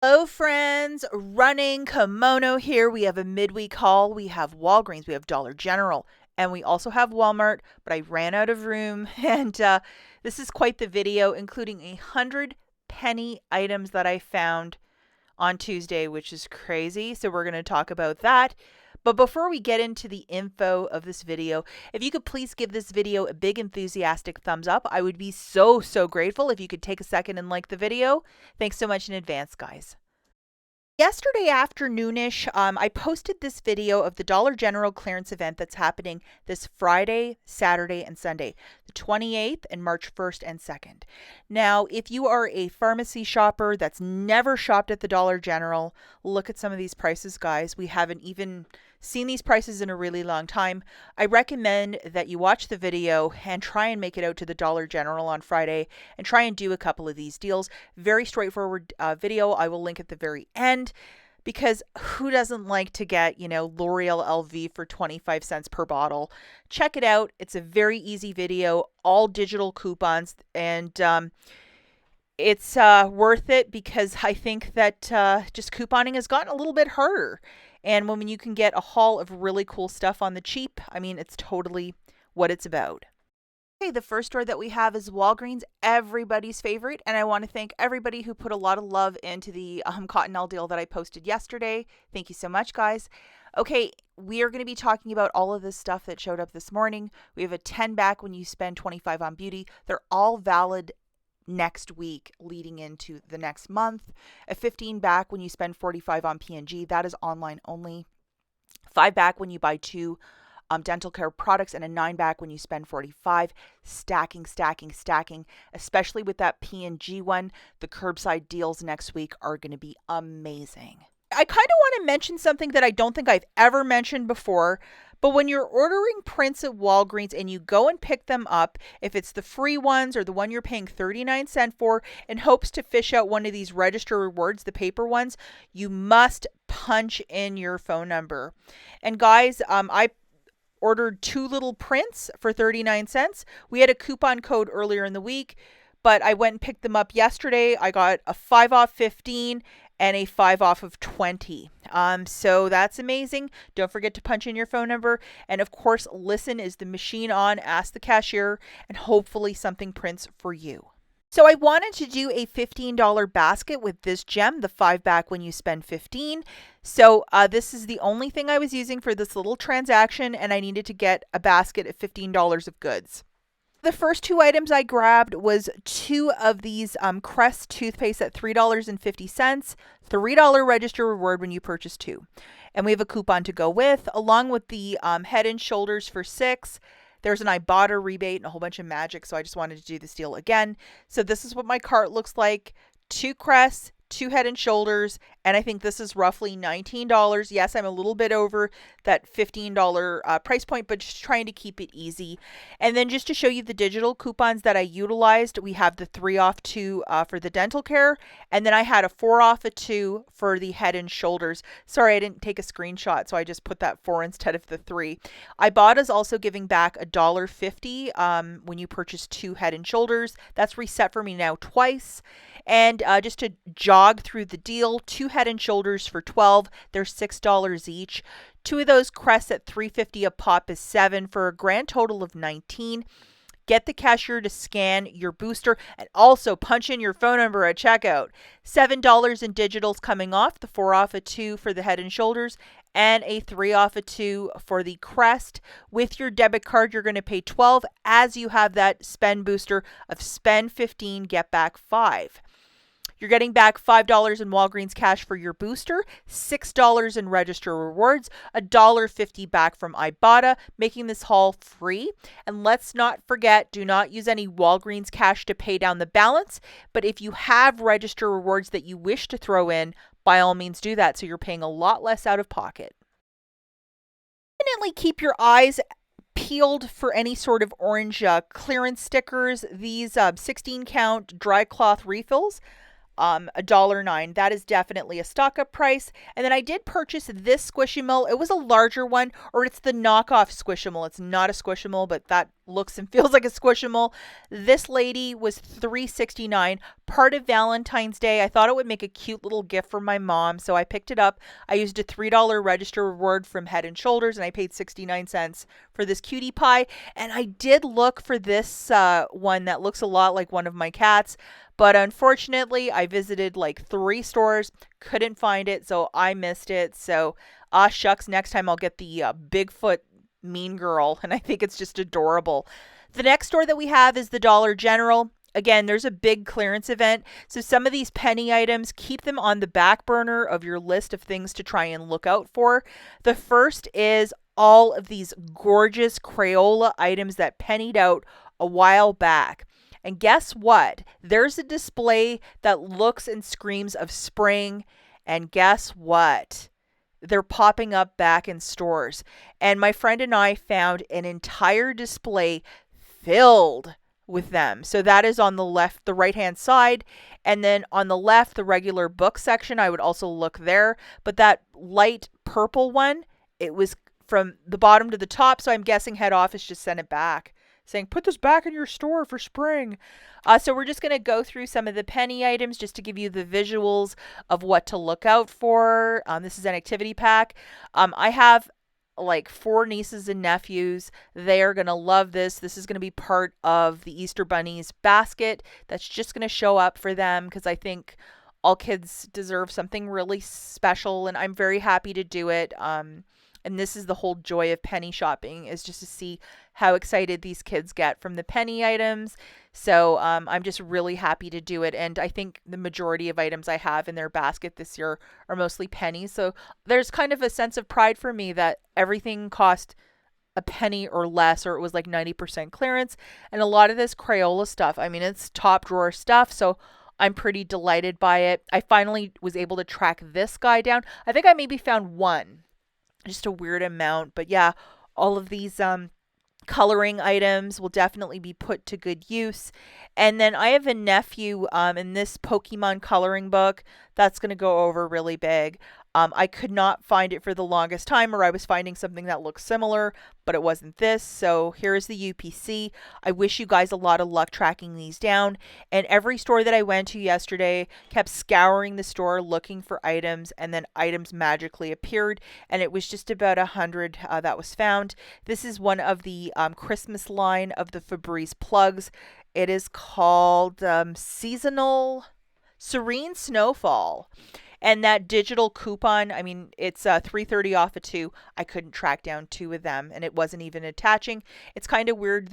Hello friends, running kimono here. We have a midweek haul. We have Walgreens, we have Dollar General, and we also have Walmart, but I ran out of room and this is quite the video, including 100 penny items that I found on Tuesday, which is crazy. So we're going to talk about that. But before we get into the info of this video, if you could please give this video a big enthusiastic thumbs up, I would be so grateful if you could take a second and like the video. Thanks so much in advance, guys. Yesterday afternoonish, I posted this video of the Dollar General clearance event that's happening this Friday, Saturday, and Sunday, the 28th and March 1st and 2nd. Now, if you are a pharmacy shopper that's never shopped at the Dollar General, look at some of these prices, guys. We haven't even seen these prices in a really long time. I recommend that you watch the video and try and make it out to the Dollar General on Friday and try and do a couple of these deals. Very straightforward video. I will link at the very end because who doesn't like to get, L'Oreal LV for 25 cents per bottle? Check it out. It's a very easy video, all digital coupons, and it's worth it because I think that just couponing has gotten a little bit harder. And when you can get a haul of really cool stuff on the cheap, I mean, it's totally what it's about. Okay, the first store that we have is Walgreens, everybody's favorite. And I want to thank everybody who put a lot of love into the Cottonelle deal that I posted yesterday. Thank you so much, guys. Okay, we are going to be talking about all of this stuff that showed up this morning. We have a 10 back when you spend 25 on beauty. They're all valid next week leading into the next month. A 15 back when you spend 45 on P&G. That is online only. 5 back when you buy 2 dental care products, and a 9 back when you spend 45. Stacking, especially with that P&G one. The curbside deals next week are going to be amazing. I kind of want to mention something that I don't think I've ever mentioned before, but when you're ordering prints at Walgreens and you go and pick them up, if it's the free ones or the one you're paying 39 cents for in hopes to fish out one of these register rewards, the paper ones, you must punch in your phone number. And guys, I ordered 2 little prints for 39 cents. We had a coupon code earlier in the week, but I went and picked them up yesterday. I got a 5 off 15 and a 5 off of 20. So that's amazing. Don't forget to punch in your phone number. And of course, listen, is the machine on? Ask the cashier, and hopefully something prints for you. So I wanted to do a $15 basket with this gem, the 5 back when you spend 15. So this is the only thing I was using for this little transaction, and I needed to get a basket of $15 of goods. The first 2 items I grabbed was 2 of these Crest toothpaste at $3.50, $3 register reward when you purchase 2. And we have a coupon to go with, along with the Head and Shoulders for 6. There's an IBOTTA rebate and a whole bunch of magic, so I just wanted to do this deal again. So this is what my cart looks like. 2 Crests, 2 Head and Shoulders, and I think this is roughly $19. Yes, I'm a little bit over that $15 price point, but just trying to keep it easy. And then just to show you the digital coupons that I utilized, we have the 3 off 2 for the dental care, and then I had a 4 off a 2 for the Head and Shoulders. Sorry, I didn't take a screenshot, so I just put that 4 instead of the 3. Ibotta's also giving back $1.50 when you purchase 2 Head and Shoulders. That's reset for me now twice. And just to jog through the deal, 2 Head and Shoulders for $12. They're $6 each. 2 of those Crests at $3.50 a pop is $7 for a grand total of $19. Get the cashier to scan your booster and also punch in your phone number at checkout. $7 in digitals coming off, the 4 off a 2 for the Head and Shoulders, and a 3 off a 2 for the Crest. With your debit card, you're going to pay $12 as you have that spend booster of spend 15, get back 5. You're getting back $5 in Walgreens cash for your booster, $6 in register rewards, $1.50 back from Ibotta, making this haul free. And let's not forget, do not use any Walgreens cash to pay down the balance. But if you have register rewards that you wish to throw in, by all means do that, so you're paying a lot less out of pocket. Definitely keep your eyes peeled for any sort of orange clearance stickers. These 16 count dry cloth refills. $1.09. That is definitely a stock up price. And then I did purchase this Squishmallow. It was a larger one, or it's the knockoff Squishmallow. It's not a Squishmallow, but that looks and feels like a Squishmallow. This lady was $3.69, part of Valentine's Day. I thought it would make a cute little gift for my mom, so I picked it up. I used a $3 register reward from Head and Shoulders, and I paid 69 cents for this cutie pie. And I did look for this one that looks a lot like one of my cats, but unfortunately, I visited like 3 stores, couldn't find it, so I missed it. So, shucks, next time I'll get the Bigfoot Mean Girl, and I think it's just adorable. The next store that we have is the Dollar General. Again, there's a big clearance event, so some of these penny items, keep them on the back burner of your list of things to try and look out for. The first is all of these gorgeous Crayola items that pennied out a while back. And guess what? There's a display that looks and screams of spring. And guess what? They're popping up back in stores. And my friend and I found an entire display filled with them. So that is on the right-hand side. And then on the left, the regular book section, I would also look there. But that light purple one, it was from the bottom to the top. So I'm guessing head office just sent it back, saying, put this back in your store for spring. So we're just going to go through some of the penny items just to give you the visuals of what to look out for. This is an activity pack. I have like 4 nieces and nephews. They are going to love this. This is going to be part of the Easter Bunny's basket that's just going to show up for them, because I think all kids deserve something really special, and I'm very happy to do it. And this is the whole joy of penny shopping, is just to see how excited these kids get from the penny items. So I'm just really happy to do it. And I think the majority of items I have in their basket this year are mostly pennies. So there's kind of a sense of pride for me that everything cost a penny or less, or it was like 90% clearance. And a lot of this Crayola stuff, I mean, it's top drawer stuff. So I'm pretty delighted by it. I finally was able to track this guy down. I think I maybe found one. Just a weird amount, but yeah, all of these coloring items will definitely be put to good use. And then I have a nephew in this Pokemon coloring book that's going to go over really big. I could not find it for the longest time, or I was finding something that looked similar, but it wasn't this. So here's the UPC. I wish you guys a lot of luck tracking these down. And every store that I went to yesterday kept scouring the store looking for items, and then items magically appeared. And it was just about 100 that was found. This is one of the Christmas line of the Febreze plugs. It is called Seasonal Serene Snowfall. And that digital coupon, I mean, it's $3.30 off of 2. I couldn't track down 2 of them, and it wasn't even attaching. It's kind of weird.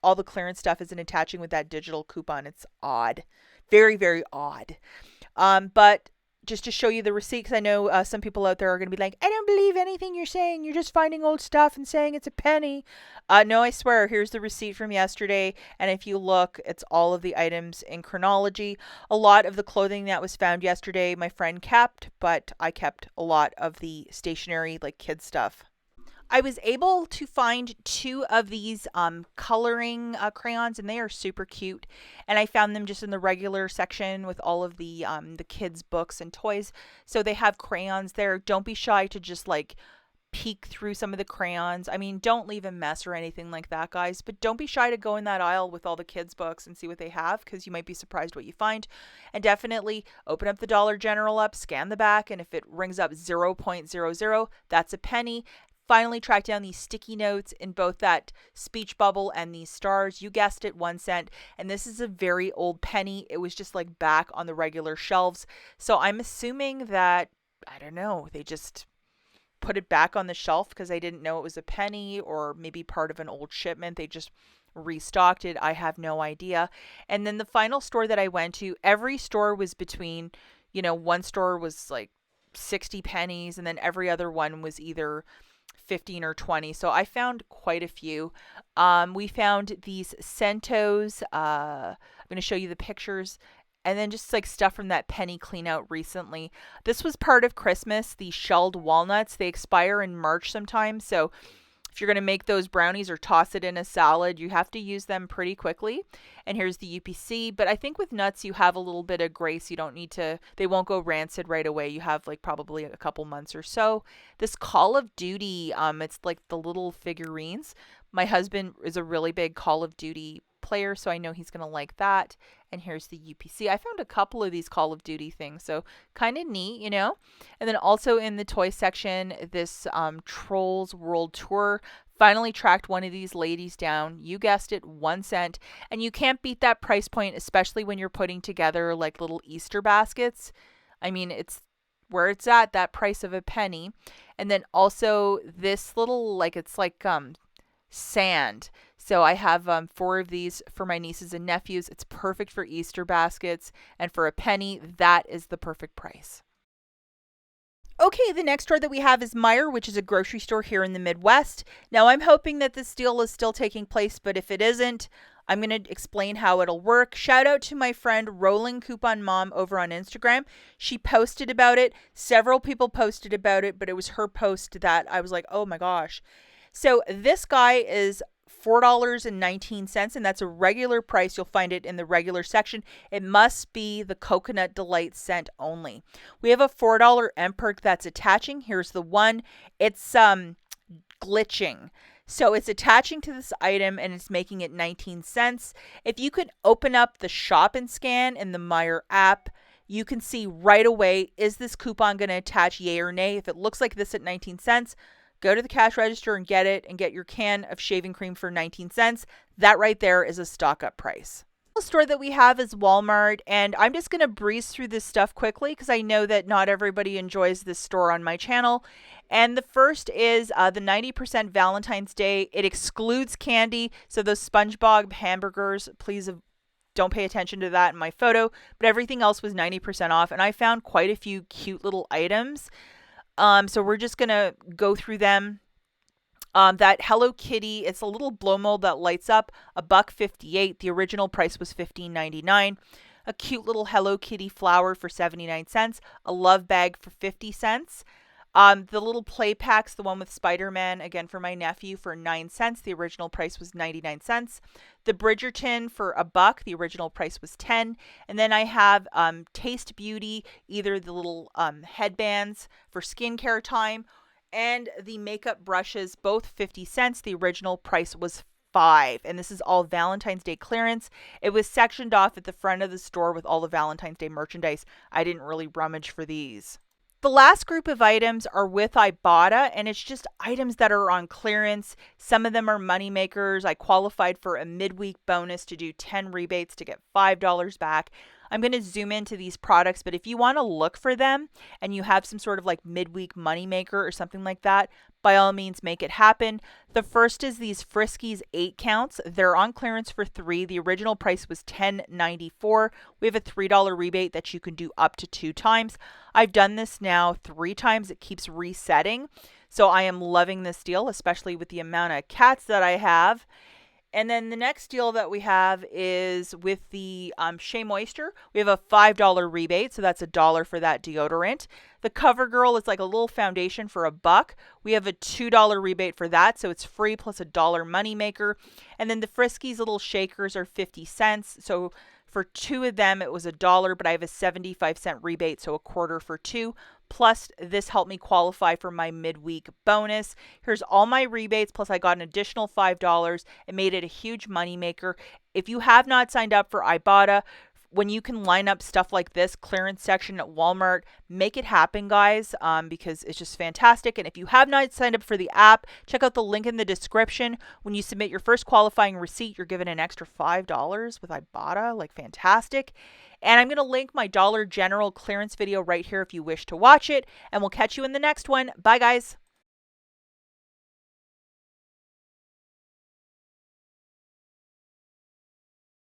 All the clearance stuff isn't attaching with that digital coupon. It's odd, very, very odd. But just to show you the receipt, because I know some people out there are going to be like, I don't believe anything you're saying. You're just finding old stuff and saying it's a penny. No, I swear, here's the receipt from yesterday. And if you look, it's all of the items in chronology. A lot of the clothing that was found yesterday, my friend kept, but I kept a lot of the stationery, like kids stuff. I was able to find 2 of these coloring crayons, and they are super cute. And I found them just in the regular section with all of the kids' books and toys. So they have crayons there. Don't be shy to just like peek through some of the crayons. I mean, don't leave a mess or anything like that, guys. But don't be shy to go in that aisle with all the kids' books and see what they have, because you might be surprised what you find. And definitely open up the Dollar General up, scan the back, and if it rings up 0.00, that's a penny. Finally tracked down these sticky notes in both that speech bubble and these stars. You guessed it, 1 cent. And this is a very old penny. It was just like back on the regular shelves. So I'm assuming that, I don't know, they just put it back on the shelf because they didn't know it was a penny, or maybe part of an old shipment. They just restocked it. I have no idea. And then the final store that I went to, every store was between, one store was like 60 pennies, and then every other one was either 15 or 20. So I found quite a few. We found these Centos. I'm going to show you the pictures. And then just like stuff from that penny clean out recently. This was part of Christmas. These shelled walnuts, they expire in March sometime. So if you're going to make those brownies or toss it in a salad, you have to use them pretty quickly. And here's the UPC. But I think with nuts, you have a little bit of grace. You don't need to, they won't go rancid right away. You have like probably a couple months or so. This Call of Duty, it's like the little figurines. My husband is a really big Call of Duty player, so I know he's going to like that. And here's the UPC. I found a couple of these Call of Duty things, so kind of neat, you know. And then also in the toy section, this Trolls World Tour. Finally tracked one of these ladies down. You guessed it, 1 cent. And you can't beat that price point, especially when you're putting together like little Easter baskets. I mean, it's where it's at, that price of a penny. And then also this little, like, it's like sand. So I have 4 of these for my nieces and nephews. It's perfect for Easter baskets. And for a penny, that is the perfect price. Okay, the next store that we have is Meijer, which is a grocery store here in the Midwest. Now, I'm hoping that this deal is still taking place, but if it isn't, I'm going to explain how it'll work. Shout out to my friend Rolling Coupon Mom over on Instagram. She posted about it. Several people posted about it, but it was her post that I was like, oh my gosh. So this guy is $4.19, and that's a regular price. You'll find it in the regular section. It must be the Coconut Delight scent only. We have a $4 M-Perk that's attaching. Here's the one. It's glitching. So it's attaching to this item and it's making it 19 cents. If you could open up the shop and scan in the Meijer app, you can see right away, is this coupon going to attach, yay or nay? If it looks like this at 19 cents, go to the cash register and get it, and get your can of shaving cream for 19 cents. That right there is a stock up price. The store that we have is Walmart, and I'm just going to breeze through this stuff quickly because I know that not everybody enjoys this store on my channel. And the first is the 90% Valentine's Day. It excludes candy, so those SpongeBob hamburgers, please don't pay attention to that in my photo, but everything else was 90% off, and I found quite a few cute little items. So we're just going to go through them. That Hello Kitty, it's a little blow mold that lights up, $1.58. The original price was $15.99. A cute little Hello Kitty flower for 79 cents. A love bag for 50 cents. The little play packs, the one with Spider-Man, again for my nephew, for 9 cents. The original price was 99 cents. The Bridgerton for $1. The original price was 10. And then I have Taste Beauty, either the little headbands for skincare time, and the makeup brushes, both 50 cents. The original price was 5. And this is all Valentine's Day clearance. It was sectioned off at the front of the store with all the Valentine's Day merchandise. I didn't really rummage for these. The last group of items are with IBOTTA, and it's just items that are on clearance. Some of them are money makers. I qualified for a midweek bonus to do 10 rebates to get $5 back. I'm going to zoom into these products, but if you want to look for them and you have some sort of like midweek moneymaker or something like that, by all means, make it happen. The first is these Friskies 8 counts. They're on clearance for $3. The original price was $10.94. We have a $3 rebate that you can do up to 2 times. I've done this now 3 times. It keeps resetting. So I am loving this deal, especially with the amount of cats that I have. And then the next deal that we have is with the Shea Moisture. We have a $5 rebate, so that's $1 for that deodorant. The CoverGirl is like a little foundation for $1. We have a $2 rebate for that, so it's free plus $1 moneymaker. And then the Friskies little shakers are 50 cents. So for 2 of them, it was $1, but I have a 75-cent rebate, so a quarter for 2. Plus, this helped me qualify for my midweek bonus. Here's all my rebates, plus I got an additional $5. It made it a huge moneymaker. If you have not signed up for IBOTTA, when you can line up stuff like this clearance section at Walmart, make it happen, guys, because it's just fantastic. And if you have not signed up for the app, check out the link in the description. When you submit your first qualifying receipt, you're given an extra $5 with IBOTTA. Like, fantastic. And I'm going to link my Dollar General clearance video right here if you wish to watch it. And we'll catch you in the next one. Bye, guys.